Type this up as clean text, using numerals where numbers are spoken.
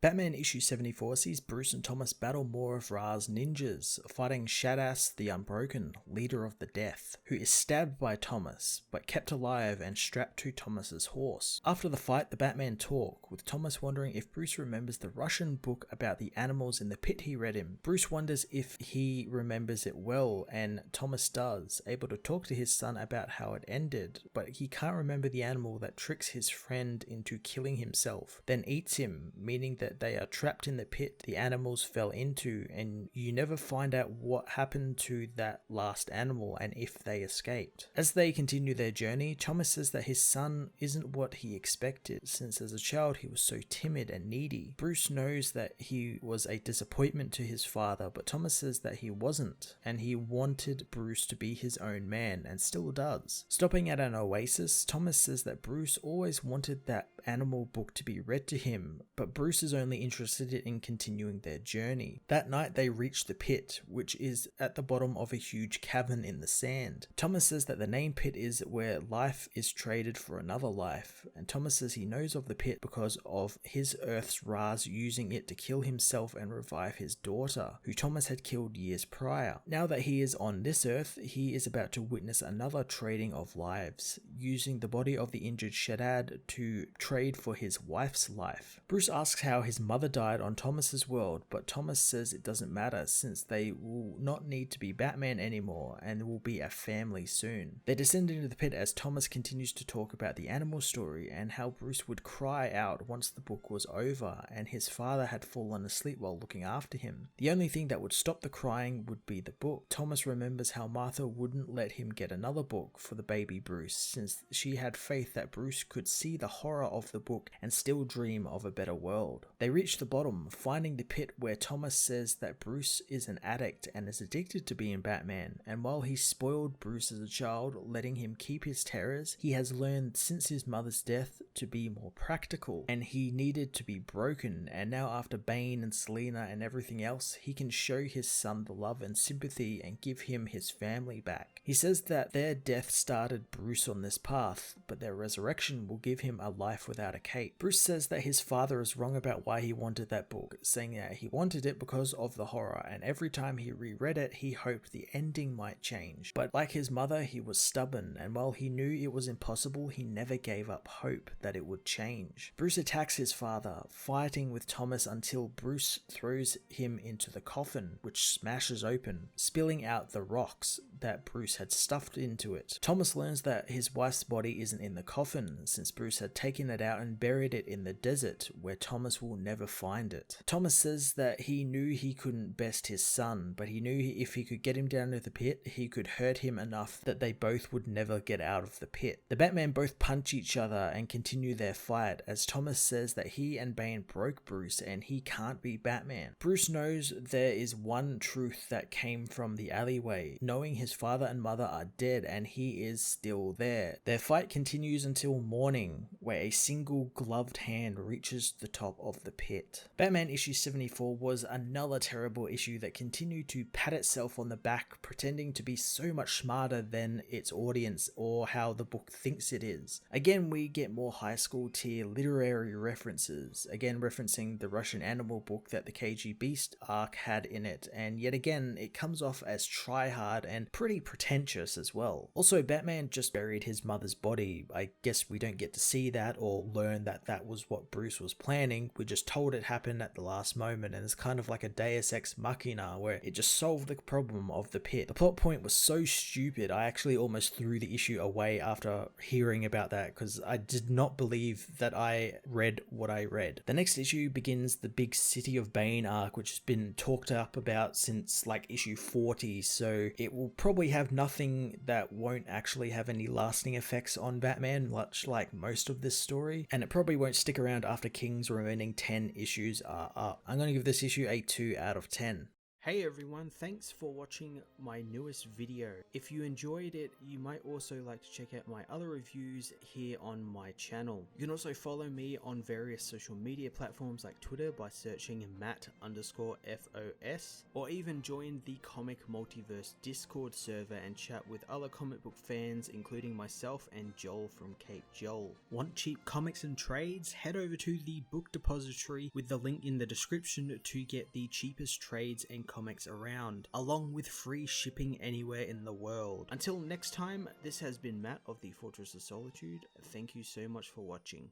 Batman issue 74 sees Bruce and Thomas battle more of Ra's ninjas, fighting Shadass the Unbroken, leader of the Death, who is stabbed by Thomas, but kept alive and strapped to Thomas's horse. After the fight, the Batman talk, with Thomas wondering if Bruce remembers the Russian book about the animals in the pit he read him. Bruce wonders if he remembers it well, and Thomas does, able to talk to his son about how it ended, but he can't remember the animal that tricks his friend into killing himself, then eats him, meaning that they are trapped in the pit the animals fell into, and you never find out what happened to that last animal and if they escaped. As they continue their journey, Thomas says that his son isn't what he expected, since as a child he was so timid and needy. Bruce knows that he was a disappointment to his father, but Thomas says that he wasn't, and he wanted Bruce to be his own man, and still does. Stopping at an oasis, Thomas says that Bruce always wanted that animal book to be read to him, but Bruce is only interested in continuing their journey. That night they reach the pit, which is at the bottom of a huge cavern in the sand. Thomas says that the name pit is where life is traded for another life, and Thomas says he knows of the pit because of his Earth's Ra's using it to kill himself and revive his daughter, who Thomas had killed years prior. Now that he is on this Earth, he is about to witness another trading of lives, using the body of the injured Shaddad to trade for his wife's life. Bruce asks how his mother died on Thomas's world, but Thomas says it doesn't matter since they will not need to be Batman anymore and will be a family soon. They descend into the pit as Thomas continues to talk about the animal story and how Bruce would cry out once the book was over and his father had fallen asleep while looking after him. The only thing that would stop the crying would be the book. Thomas remembers how Martha wouldn't let him get another book for the baby Bruce since she had faith that Bruce could see the horror of the book and still dream of a better world. They reach the bottom, finding the pit where Thomas says that Bruce is an addict and is addicted to being Batman, and while he spoiled Bruce as a child, letting him keep his terrors, he has learned since his mother's death to be more practical, and he needed to be broken, and now after Bane and Selina and everything else, he can show his son the love and sympathy and give him his family back. He says that their death started Bruce on this path, but their resurrection will give him a life without a cape. Bruce says that his father is wrong about why he wanted that book, saying that he wanted it because of the horror, and every time he reread it, he hoped the ending might change. But like his mother, he was stubborn, and while he knew it was impossible, he never gave up hope that it would change. Bruce attacks his father, fighting with Thomas until Bruce throws him into the coffin, which smashes open, spilling out the rocks that Bruce had stuffed into it. Thomas learns that his wife's body isn't in the coffin, since Bruce had taken it out and buried it in the desert, where Thomas will never find it. Thomas says that he knew he couldn't best his son, but he knew if he could get him down to the pit, he could hurt him enough that they both would never get out of the pit. The Batman both punch each other and continue their fight, as Thomas says that he and Bane broke Bruce and he can't be Batman. Bruce knows there is one truth that came from the alleyway, knowing his father and mother are dead and he is still there. Their fight continues until morning, where a single gloved hand reaches the top of the pit. Batman issue 74 was another terrible issue that continued to pat itself on the back, pretending to be so much smarter than its audience or how the book thinks it is. Again, we get more high school tier literary references, again referencing the Russian animal book that the KG Beast arc had in it, and yet again it comes off as try-hard and pretty pretentious as well. Also, Batman just buried his mother's body. I guess we don't get to see that or learn that that was what Bruce was planning. We're just told it happened at the last moment, and it's kind of like a Deus Ex Machina where it just solved the problem of the pit. The plot point was so stupid, I actually almost threw the issue away after hearing about that because I did not believe that I read what I read. The next issue begins the big City of Bane arc, which has been talked up about since like issue 40, so it will probably have nothing that won't actually have any lasting effects on Batman, much like most of this story, and it probably won't stick around after King's remaining 10 issues are up. I'm going to give this issue a 2 out of 10. Hey everyone, thanks for watching my newest video. If you enjoyed it, you might also like to check out my other reviews here on my channel. You can also follow me on various social media platforms like Twitter by searching Matt_FOS, or even join the Comic Multiverse Discord server and chat with other comic book fans, including myself and Joel from Cape Joel. Want cheap comics and trades? Head over to the book depository with the link in the description to get the cheapest trades and comics around, along with free shipping anywhere in the world. Until next time, this has been Matt of the Fortress of Solitude. Thank you so much for watching.